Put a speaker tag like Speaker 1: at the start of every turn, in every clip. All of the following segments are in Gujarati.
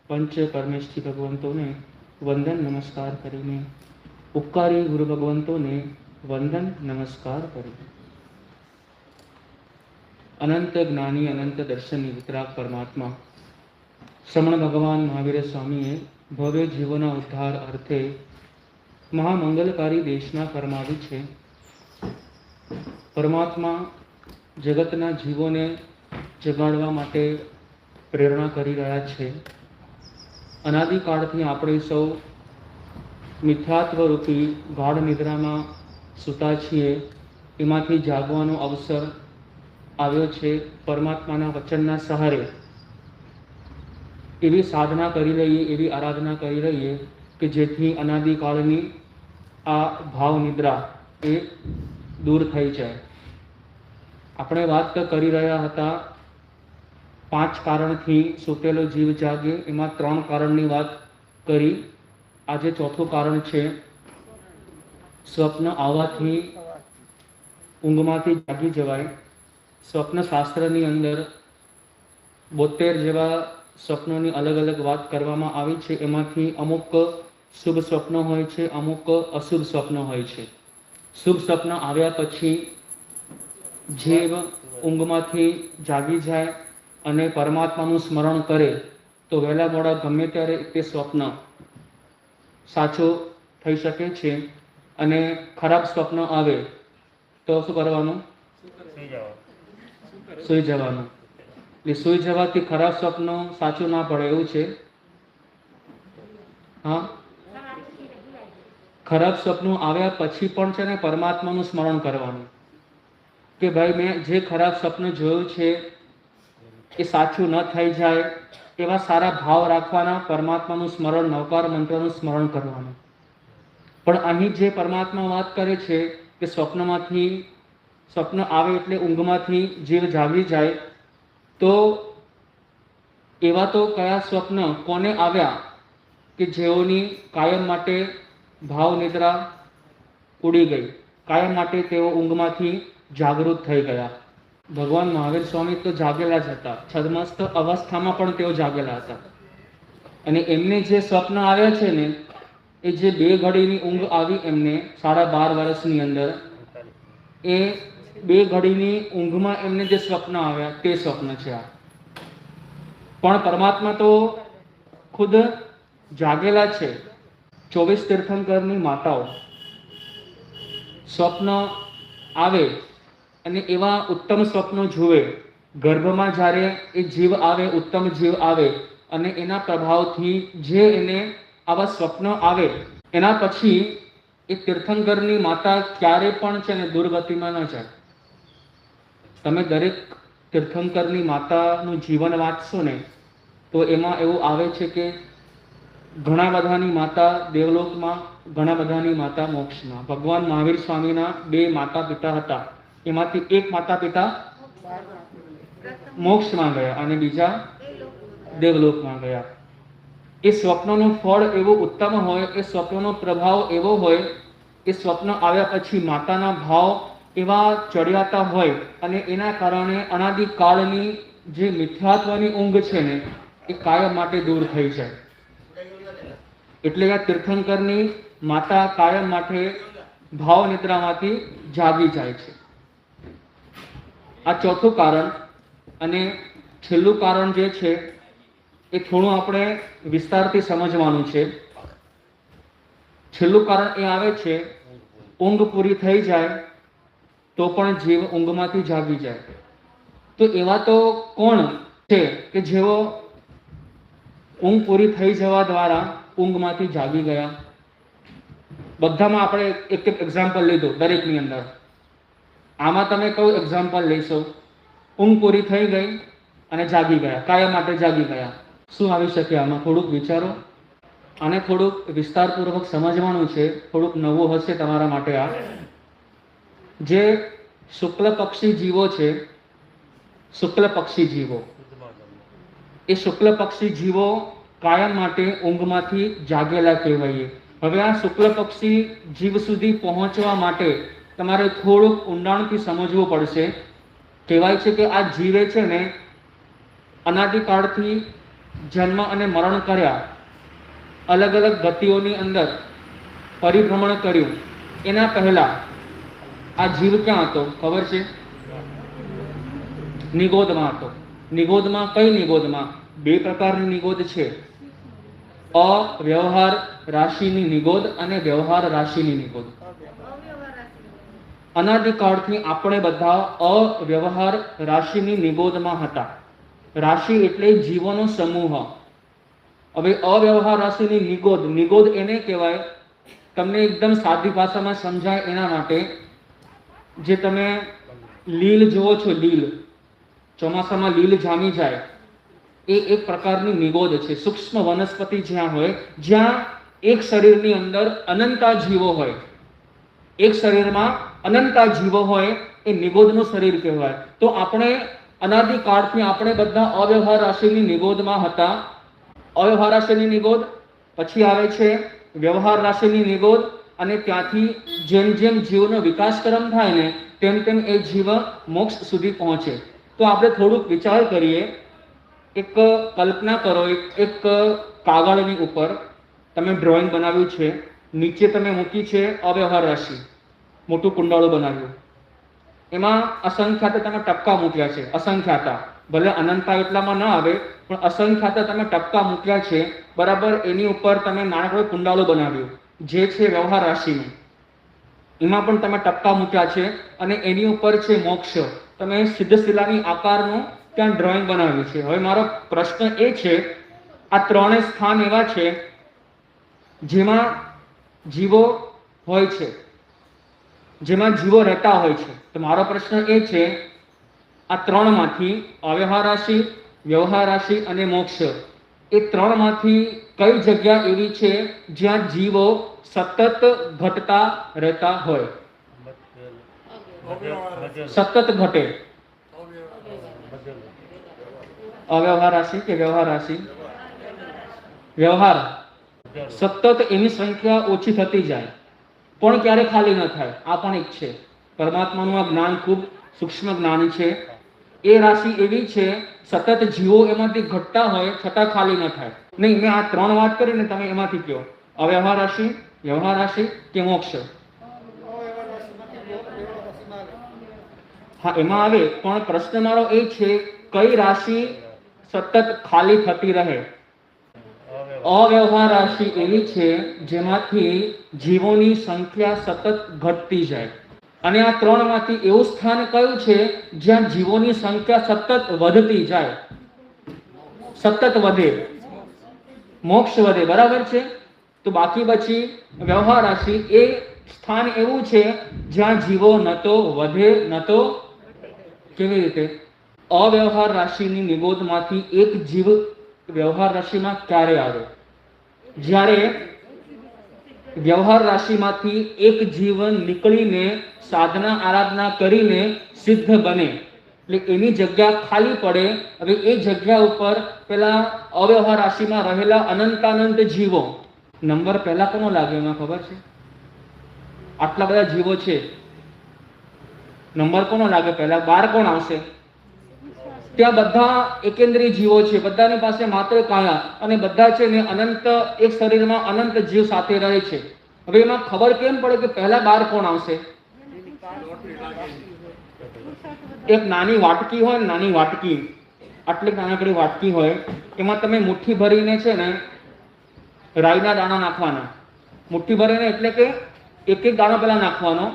Speaker 1: પંચ પરમેષ્ઠી ભગવંતોને વંદન નમસ્કાર કરીને, ઉપકારી ગુરુ ભગવંતોને વંદન નમસ્કાર કરીને, અનંત જ્ઞાની અનંત દર્શની વિતરાગ પરમાત્મા શ્રમણ ભગવાન મહાવીર સ્વામીએ ભવ્ય જીવોના ઉદ્ધાર અર્થે મહામંગલકારી દેશના ફરમાવી છે. પરમાત્મા જગતના જીવોને જગાડવા માટે પ્રેરણા કરી રહ્યા છે. અનાદિકાળથી આપણે સૌ મિથ્યાત્વરૂપી ગાઢ નિદ્રામાં સૂતા છીએ. એમાંથી જાગવાનો અવસર આવ્યો છે. પરમાત્માના વચનના સહારે એવી સાધના કરી લઈએ, એવી આરાધના કરી લઈએ કે જેથી અનાદિકાળની આ ભાવ નિદ્રા એ દૂર થઈ જાય. આપણે વાત કરી રહ્યા હતા 5 કારણથી સૂતેલો જીવ જાગે. એમાં 3 કારણની વાત કરી. આજે ચોથું કારણ છે સ્વપ્ન આવવાથી ઊંઘમાંથી જાગી જવાય. સ્વપ્ન શાસ્ત્રની અંદર 72 જેવા સ્વપ્નોની અલગ અલગ વાત કરવામાં આવી છે. એમાંથી અમુક શુભ સ્વપ્ન હોય છે, અમુક અશુભ સ્વપ્ન હોય છે. શુભ સ્વપ્ન આવ્યા પછી જીવ ઊંઘમાંથી જાગી જાય અને પરમાત્માનું સ્મરણ કરે તો વહેલા મોડા ગમે ત્યારે તે સ્વપ્ન સાચું થઈ શકે છે. અને ખરાબ સ્વપ્ન આવે તો શું કરવાનું? સૂઈ જવાનું. એટલે સૂઈ જવાથી ખરાબ સ્વપ્ન સાચું ના પડે એવું છે. હા, ખરાબ સ્વપ્નો આવ્યા પછી પણ છે ને પરમાત્માનું સ્મરણ કરવાનું કે ભાઈ મેં જે ખરાબ સ્વપ્ન જોયું છે એ સાચું ન થઈ જાય એવા સારા ભાવ રાખવાના. પરમાત્માનું સ્મરણ, નવકાર મંત્રનું સ્મરણ કરવાનું. પણ અહીં જે પરમાત્મા વાત કરે છે કે સ્વપ્ન આવે એટલે ઊંઘમાંથી જીવ જાગી જાય, તો એવા તો કયા સ્વપ્ન કોને આવ્યા કે જેઓની કાયમ માટે ભાવ નિદ્રા ઉડી ગઈ, કાયમ માટે તેઓ ઊંઘમાંથી જાગૃત થઈ ગયા. ભગવાન મહાવીર સ્વામી તો જાગેલા જ હતા, છદ્મસ્ત અવસ્થામાં પણ તેઓ જાગેલા હતા. અને એમને જે સ્વપ્ન આવ્યા છે ને એ જે 2 ઘડીની ઊંઘ આવી એમને 12.5 વર્ષની અંદર, એ 2 ઘડીની ઊંઘમાં એમને જે સ્વપ્ન આવ્યા તે સ્વપ્ન છે આ. પણ પરમાત્મા તો ખુદ જાગેલા છે. 24 તીર્થંકરની માતાઓ સ્વપ્ન આવે અને એવા ઉત્તમ સ્વપ્નો જુએ. ગર્ભમાં જ્યારે એ જીવ આવે, ઉત્તમ જીવ આવે અને એના પ્રભાવથી જે એને આવા સ્વપ્ન આવે એના પછી એ તીર્થંકરની માતા ક્યારે પણ છે ને દુર્ગતિમાં ન જાય. તમે દરેક તીર્થંકરની માતાનું જીવન વાંચશો ને તો એમાં એવું આવે છે કે ઘણા બધાની માતા દેવલોકમાં, ઘણા બધાની માતા મોક્ષમાં. ભગવાન મહાવીર સ્વામીના 2 માતા પિતા હતા. એમાંથી એક માતા પિતા મોક્ષમાં ગયા અને બીજા દેવલોકમાં ગયા. એ સ્વપ્નનું ફળ એવું ઉત્તમ હોય, એ સ્વપ્નનો પ્રભાવ એવો હોય, એ સ્વપ્ન આવ્યા પછી માતાના ભાવ એવા ચડિયાતા હોય અને એના કારણે અનાદિકાળની જે મિથ્યાત્વની ઊંઘ છે ને એ કાયમ માટે દૂર થઈ જાય. એટલે આ તીર્થંકરની માતા કાયમ માટે ભાવ નિદ્રામાંથી જાગી જાય છે. આ ચોથું કારણ. અને છેલ્લું કારણ જે છે એ થોડું આપણે વિસ્તારથી સમજવાનું છે. છેલ્લું કારણ એ આવે છે ઊંઘ પૂરી થઈ જાય તો પણ જીવ ઊંઘમાંથી જાગી જાય. તો એવા તો કોણ છે કે જેઓ ઊંઘ પૂરી થઈ જવા દ્વારા ઊંઘમાંથી જાગી ગયા? બધામાં આપણે એક એક્ઝામ્પલ લીધું દરેકની અંદર. આમાં તમે કયું એક્ઝામ્પલ લેશો? ઊંઘ પૂરી થઈ ગઈ અને જાગી ગયા, કાયમ માટે જાગી ગયા. શું આવી શકે આમાં? થોડુંક વિચારો. આને થોડુંક વિસ્તારપૂર્વક સમજવાનું છે. થોડુંક નવું હશે તમારા માટે. આ જે શુક્લ પક્ષી જીવો છે, શુક્લ પક્ષી જીવો, એ શુક્લ પક્ષી જીવો કાયમ માટે ઊંઘમાંથી જાગેલા કહેવાય. હવે આ શુક્લ પક્ષી જીવ સુધી પહોંચવા માટે તમારે થોડુંક ઊંડાણથી સમજવું પડશે. કહેવાય છે કે આ જીવે છે ને અનાદિકાળથી જન્મ અને મરણ કર્યા, અલગ અલગ ગતિઓની અંદર પરિભ્રમણ કર્યું, એના પહેલા આ જીવ ક્યાં હતો ખબર છે? નિગોદમાં હતો. નિગોદમાં કઈ નિગોદમાં? બે પ્રકારની નિગોદ છે, અવ્યવહાર રાશિની નિગોદ અને વ્યવહાર રાશિની નિગોદ. અનાદિકાળથી આપણે બધા અવ્યવહાર રાશિની નિગોદમાં હતા. રાશિ એટલે જીવોનો સમૂહ. હવે અવ્યવહાર રાશિની નિગોદ, નિગોદ એને કહેવાય, તમને એકદમ સાદી ભાષામાં સમજાય એના માટે, જે તમે લીલ જુઓ છો, લીલ ચોમાસામાં લીલ જામી જાય, એ એક પ્રકારની નિગોદ છે. સૂક્ષ્મ વનસ્પતિ જ્યાં હોય, જ્યાં એક શરીરની અંદર અનંતા જીવો હોય, એક શરીરમાં અનંતા જીવો હોય, એ નિગોદનું શરીર કહેવાય. તો આપણે અનાદિકાળથી આપણે બધા અવ્યવહાર રાશિની નિગોદમાં હતા. અવ્યવહાર રાશિની નિગોદ, પછી આવે છે વ્યવહાર રાશિની નિગોદ, અને ત્યાંથી જેમ જેમ જીવનો વિકાસક્રમ થાય ને તેમ તેમ એ જીવ મોક્ષ સુધી પહોંચે. તો આપણે થોડુંક વિચાર કરીએ. એક કલ્પના કરો, એક કાગળની ઉપર તમે ડ્રોઈંગ બનાવ્યું છે, નીચે તમે મૂકી છે અવ્યવહાર રાશિ, મોટું કુંડાળું બનાવ્યું, એમાં અસંખ્યાત તમે ટપકા મૂક્યા છે, અસંખ્યાતા, ભલે અનંતા એટલામાં ન આવે પણ અસંખ્યાતા તમે ટપકા મૂક્યા છે, બરાબર. એની ઉપર તમે નાનકડું કુંડાળું બનાવ્યું જે છે વ્યવહાર રાશિનું, એમાં પણ તમે ટપકા મૂક્યા છે, અને એની ઉપર છે મોક્ષ. તમે સિદ્ધશિલાની આકારનું ત્યાં ડ્રોઈંગ બનાવ્યું છે. હવે મારો પ્રશ્ન એ છે, આ ત્રણેય સ્થાન એવા છે જેમાં જીવો હોય છે, જેમાં જીવો રહેતા હોય છે. તો મારો પ્રશ્ન એ છે, આ ત્રણમાંથી અવ્યવહાર રાશિ, વ્યવહાર રાશિ અને મોક્ષ, એ ત્રણમાંથી કઈ જગ્યા એવી છે જ્યાં જીવો સતત ઘટતા રહેતા હોય? સતત ઘટે. અવ્યવહાર રાશિ કે વ્યવહાર રાશિ? વ્યવહાર. સતત એની સંખ્યા ઓછી થતી જાય પણ ક્યારે ખાલી ન થાય. આ પણ એક છે. પરમાત્માનું આ જ્ઞાન ખૂબ સૂક્ષ્મ જ્ઞાન છે. એ રાશિ એવી છે, સતત જીવો એમાંથી ઘટતા હોય છતાં ખાલી ન થાય. નહીં, મેં આ ત્રણ વાત કરીને, તમે એમાંથી કહો, અવ્યવહાર રાશિ, વ્યવહાર રાશિ કે મોક્ષ? હા, એમાં આવે, પણ પ્રશ્ન મારો એ છે, કઈ રાશિ સતત ખાલી થતી રહે? અવ્યવહાર રાશિ એવી છે જેમાંથી જીવોની સંખ્યા સતત ઘટતી જાય. અને આ ત્રણમાંથી એવું સ્થાન કયું છે જ્યાં જીવોની સંખ્યા સતત વધતી જાય, સતત વધે, મોક્ષ વધે, બરાબર છે? તો બાકી બચી વ્યવહાર રાશિ. એ સ્થાન એવું છે જ્યાં જીવો ન તો વધે ન તો. કેવી રીતે? અવ્યવહાર રાશિની નિગોદમાંથી એક જીવ વ્યવહાર રાશિમાં ક્યારે આવે? જ્યારે વ્યવહાર રાશિમાંથી એક જીવન નીકળીને સાધના આરાધના કરીને સિદ્ધ બને, એટલે એની જગ્યા ખાલી પડે. હવે એ જગ્યા ઉપર પેલા અવ્યવહાર રાશિમાં રહેલા અનંતાનંત જીવો, નંબર પહેલા કોનો લાગે એમાં ખબર છે? આટલા બધા જીવો છે, નંબર કોનો લાગે પહેલા? 12 કોણ આવશે? ત્યાં બધા એકેન્દ્રીય જીવો છે, બધાની પાસે માત્ર કાયા, અને બધા છે ને અનંત, એક શરીરમાં અનંત જીવ સાથે રહે છે. હવે એમાં ખબર કેમ પડે કે પહેલા 12 કોણ આવશે? એક નાની વાટકી હોય ને, નાની વાટકી, આટલી નાનકડી વાટકી હોય, એમાં તમે મુઠ્ઠી ભરીને છે ને રાઈના દાણા નાખવાના. મુઠ્ઠી ભરીને એટલે કે એક એક દાણો પહેલા નાખવાનો,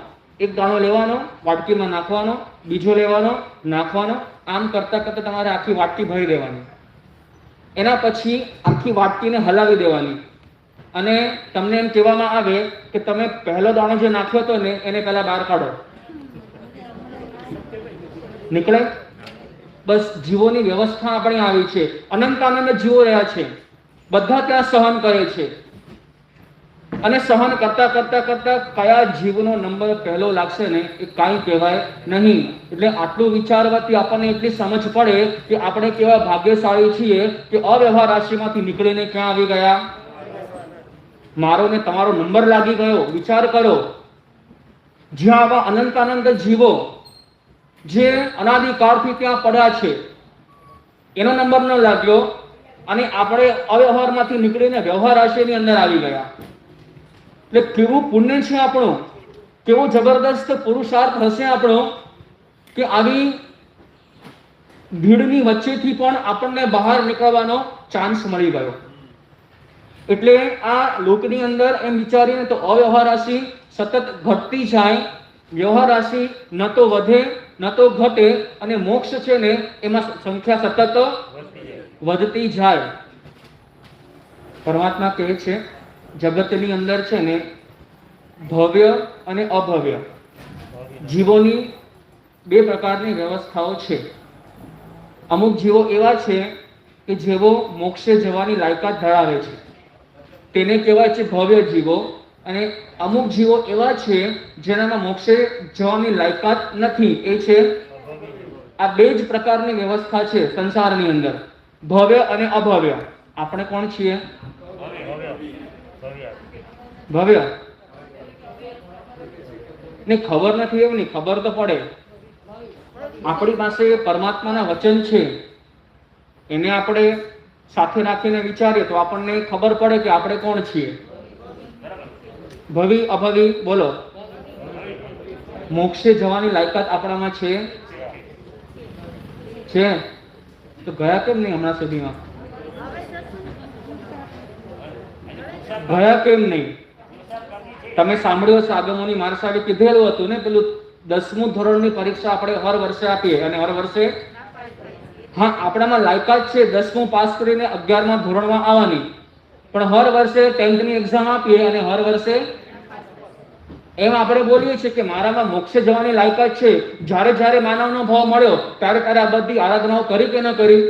Speaker 1: એક દાણો લેવાનો, વાટકીમાં નાખવાનો, બીજો લેવાનો, નાખવાનો, આમ કરતા કરતા તમારે આખી વાટકી ભરી દેવાની. એના પછી આખી વાટકીને હલાવી દેવાની, અને તમને એમ કહેવામાં આવે કે તમે પહેલો દાણો જે નાખ્યો હતો ને એને પહેલા બહાર કાઢો. નીકળે? બસ જીવોની વ્યવસ્થા આપણી આવી છે. અનંતાનંદ જીવો રહ્યા છે, બધા ત્યાં સહન કરે છે, અને સહન કરતા કરતા કરતા કયા જીવનો નંબર પહેલો લાગશે ને એ કાંઈ કહેવાય નહીં. એટલે આટલું વિચારવાથી આપણને એટલી સમજ પડે કે આપણે કેવા ભાગ્યશાળી છીએ કે અવ્યવહાર રાશિમાંથી નીકળીને ક્યાં આવી ગયા? મારો ને તમારો નંબર લાગી ગયો. વિચાર કરો, જ્યાં આવા અનંતાનંદ જીવો જે અનાદિકાળથી ત્યાં પડ્યા છે, એનો નંબર ન લાગ્યો, અને આપણે અવ્યવહારમાંથી નીકળીને વ્યવહાર રાશિની અંદર આવી ગયા. એટલે કેવું પુણ્ય છે આપણું, કેવો જબરદસ્ત પુરુષાર્થ હશે આપણો કે આવી ભીડની વચ્ચેથી પણ આપણને બહાર નીકળવાનો ચાન્સ મળી ગયો. એટલે આ લોકની અંદર એમ વિચારીને તો અવ્યવહાર રાશિ સતત ઘટતી જાય, વ્યવહાર રાશિ ન તો વધે ન તો ઘટે, અને મોક્ષ છે ને એમાં સંખ્યા સતત વધતી જાય. પરમાત્મા કહે છે જગતની અંદર છે ને ભવ્ય અને અભવ્ય જીવોની બે પ્રકારની વ્યવસ્થાઓ છે. અમુક જીવો એવા છે કે જેઓ મોક્ષે જવાની લાયકાત ધરાવે છે, તેને કહેવાય છે ભવ્ય જીવો. અને અમુક જીવો એવા છે જેનામાં મોક્ષે જવાની લાયકાત નથી, એ છે આ બે જ પ્રકારની વ્યવસ્થા છે સંસારની અંદર, ભવ્ય અને અભવ્ય. આપણે કોણ છીએ? ભવ્ય. ને ખબર નથી એવું નહીં, ખબર તો પડે. આપણી પાસે પરમાત્માના વચન છે, એને આપણે સાથે રાખીને વિચારીએ તો આપણને ખબર પડે કે આપણે કોણ છીએ. ભવી અભવી બોલો. મોક્ષે જવાની લાયકાત આપણામાં છે? તો ગયા કેમ નહીં હમણાં સુધીમાં? ગયા કેમ નહીં? તમે સાંભળ્યું હશે આગમોની મારસાડી કીધેલું હતું ને, પેલું 10મું ધોરણની પરીક્ષા આપણે હર વર્ષે આપીએ અને હર વર્ષે હા આપણામાં લાયકાત છે 10મું પાસ કરીને 11મા ધોરણમાં આવવાની, પણ હર વર્ષે 10thની એક્ઝામ આપીએ અને હર વર્ષે એમ આપણે બોલીએ છીએ કે મારામાં મોક્ષે જવાની લાયકાત છે. જ્યારે જ્યારે માનવનો ભાવ મળ્યો ત્યારે ત્યારે આ બધી આરાધનાઓ કરી કે ન કરી,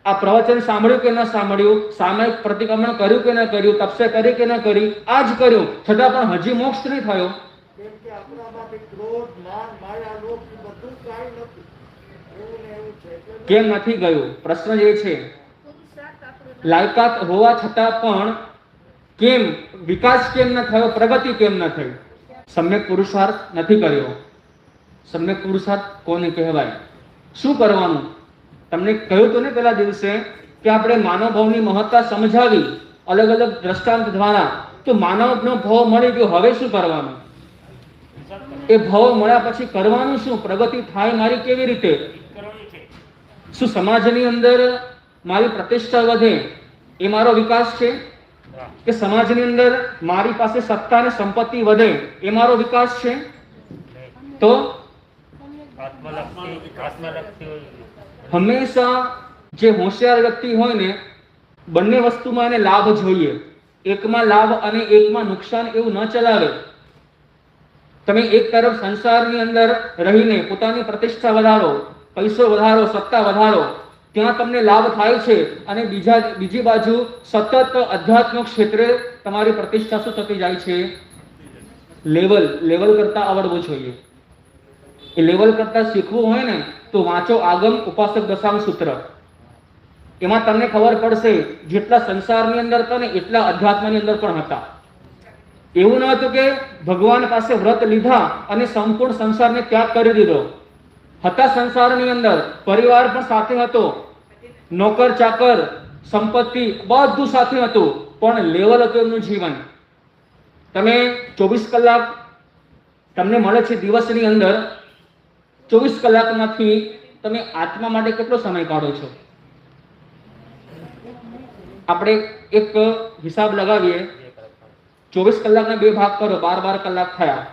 Speaker 1: આ પ્રવચન સાંભળ્યું કે ન સાંભળ્યું, સામયિક પ્રતિક્રમણ કર્યું કે ન કર્યું, તપસ્યા કરી કે ન કરી, આ જ કર્યું, છતાં પણ હજી મોક્ષ નહીં થયો. કેમ નથી ગયું? પ્રશ્ન એ છે. લાયકાત હોવા છતાં પણ કેમ વિકાસ કેમ ન થયો, પ્રગતિ કેમ ન થઈ? સમ્યક પુરુષાર્થ નથી કર્યો. સમ્યક પુરુષાર્થ કોને કહેવાય? શું કરવાનું? તમને કહ્યું તો ને પેલા દિવસે કે આપણે માનવ ભાવની મહત્તા સમજાવી અલગ અલગ દ્રષ્ટાંત દ્વારા. તો માનવનો ભાવ મળી ગયો, હવે શું કરવાનું? એ ભાવ મળ્યા પછી કરવાનું શું? પ્રગતિ થાય મારી કેવી રીતે? શું સમાજની અંદર મારી પ્રતિષ્ઠા વધે એ મારો વિકાસ છે? કે સમાજની અંદર મારી પાસે સત્તા અને સંપત્તિ વધે એ મારો વિકાસ છે? તો હંમેશા જે હોશિયાર વ્યક્તિ હોય ને, બંને વસ્તુમાં એને લાભ જોઈએ. એકમાં લાભ અને એકમાં નુકસાન એવું ન ચલાવે. તમે એક તરફ સંસારની અંદર રહીને પોતાની પ્રતિષ્ઠા વધારો, પૈસો વધારો, સત્તા વધારો, ત્યાં તમને લાભ થાય છે, અને બીજી બાજુ સતત અધ્યાત્મ ક્ષેત્રે તમારી પ્રતિષ્ઠા શું થતી જાય છે? લેવલ કરતા આવડવું જોઈએ. એ લેવલ કરતા શીખવું હોય ને તો વાંચો આગમ ઉપાસક દશામ સૂત્ર. એમાં તમને ખબર પડશે જેટલા સંસારની અંદર હતા ને એટલા અધ્યાત્મની અંદર પણ હતા. એવું ન હતું કે ભગવાન પાસે વ્રત લીધા અને સંપૂર્ણ સંસારને ત્યાગ કરી દીધો. હતા સંસારની અંદર, પરિવાર પણ સાથે હતો, નોકર ચાકર, સંપત્તિ બધું સાથે હતું, પણ લેવલ હતું એમનું જીવન. તમે 24 કલાક તમને મળે છે દિવસની અંદર, 24 કલાકમાંથી તમે આત્મા માટે કેટલો સમય કાઢો છો? આપણે એક હિસાબ લગાવીએ. 24 કલાકના 2 ભાગ કરો, 12 કલાક થયા.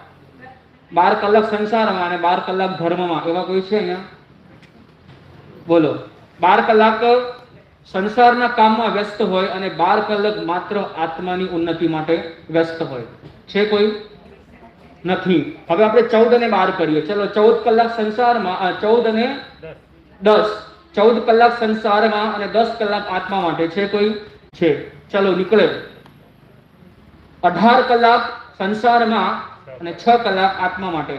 Speaker 1: 12 કલાક સંસારમાં અને 12 કલાક ધર્મમાં. એવા કોઈ છે અહીંયા? બોલો. 12 કલાક સંસારના કામમાં વ્યસ્ત હોય અને 12 કલાક માત્ર આત્માની ઉન્નતિ માટે વ્યસ્ત હોય. છે કોઈ? નથી. હવે આપણે 14 અને 12 કરીએ. ચલો 14 કલાક સંસારમાં, 14 અને 10, 14 કલાક સંસારમાં અને 10 કલાક આત્મા માટે. છે કોઈ? છે. ચલો નીકળે. 18 કલાક સંસારમાં અને 6 કલાક આત્મા માટે.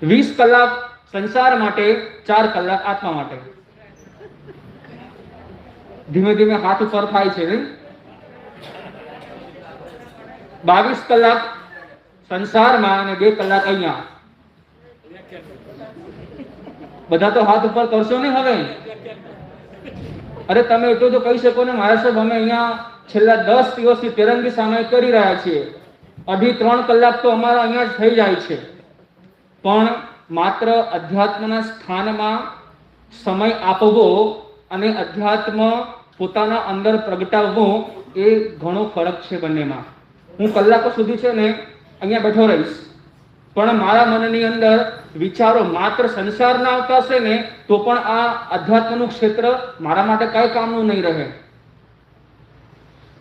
Speaker 1: 20 કલાક સંસાર માટે, 4 કલાક આત્મા માટે. ધીમે ધીમે હાથ ઉપર થાય છે નહીં? 22 કલાક સંસારમાં અને 2 કલાક અહીંયા. બધા તો હાથ ઉપર કરશો ને હવે? અરે તમે એટલું તો કહી શકો ને, મારા સાહેબ અમે અહીંયા છેલ્લા 10 દિવસથી તેરંગી સામે કરી રહ્યા છીએ, 2.5-3 કલાક તો અમારા અહીંયા જ થઈ જાય છે. પણ માત્ર અધ્યાત્મના સ્થાનમાં સમય આપવો અને અધ્યાત્મ પોતાના અંદર પ્રગટાવવું એ ઘણો ફરક છે બંનેમાં. હું કલાકો સુધી છે ને અહીંયા બેઠો રહીશ, પણ મારા મનની અંદર વિચારો માત્ર સંસારના આવતા હશે ને તો પણ આ અધ્યાત્મનું ક્ષેત્ર મારા માટે કઈ કામનું નહીં રહે.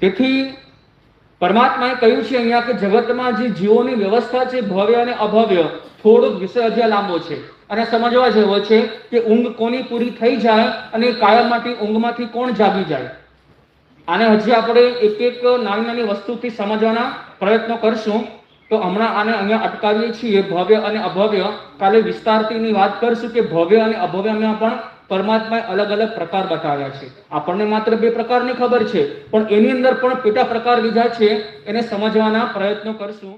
Speaker 1: તેથી પરમાત્માએ કહ્યું છે અહીંયા કે જગતમાં જે જીવોની વ્યવસ્થા છે ભવ્ય અને અભવ્ય, થોડોક વિષય હજી લાંબો છે અને સમજવા જેવો છે કે ઊંઘ કોની પૂરી થઈ જાય અને કાયમ માટે ઊંઘમાંથી કોણ જાગી જાય. આને હજી આપણે એક એક નાની નાની વસ્તુથી સમજવાના પ્રયત્નો કરશું. તો હમણાં આને અહીંયા અટકાવીએ છીએ, ભવ્ય અને અભવ્ય. કાલે વિસ્તારથી વાત કરશું કે ભવ્ય અને અભવ્યમાં પણ પરમાત્માએ અલગ અલગ પ્રકાર બતાવ્યા છે. આપણને માત્ર 2 પ્રકારની ખબર છે, પણ એની અંદર પણ પેટા પ્રકાર બીજા છે, એને સમજવાના પ્રયત્નો કરશું.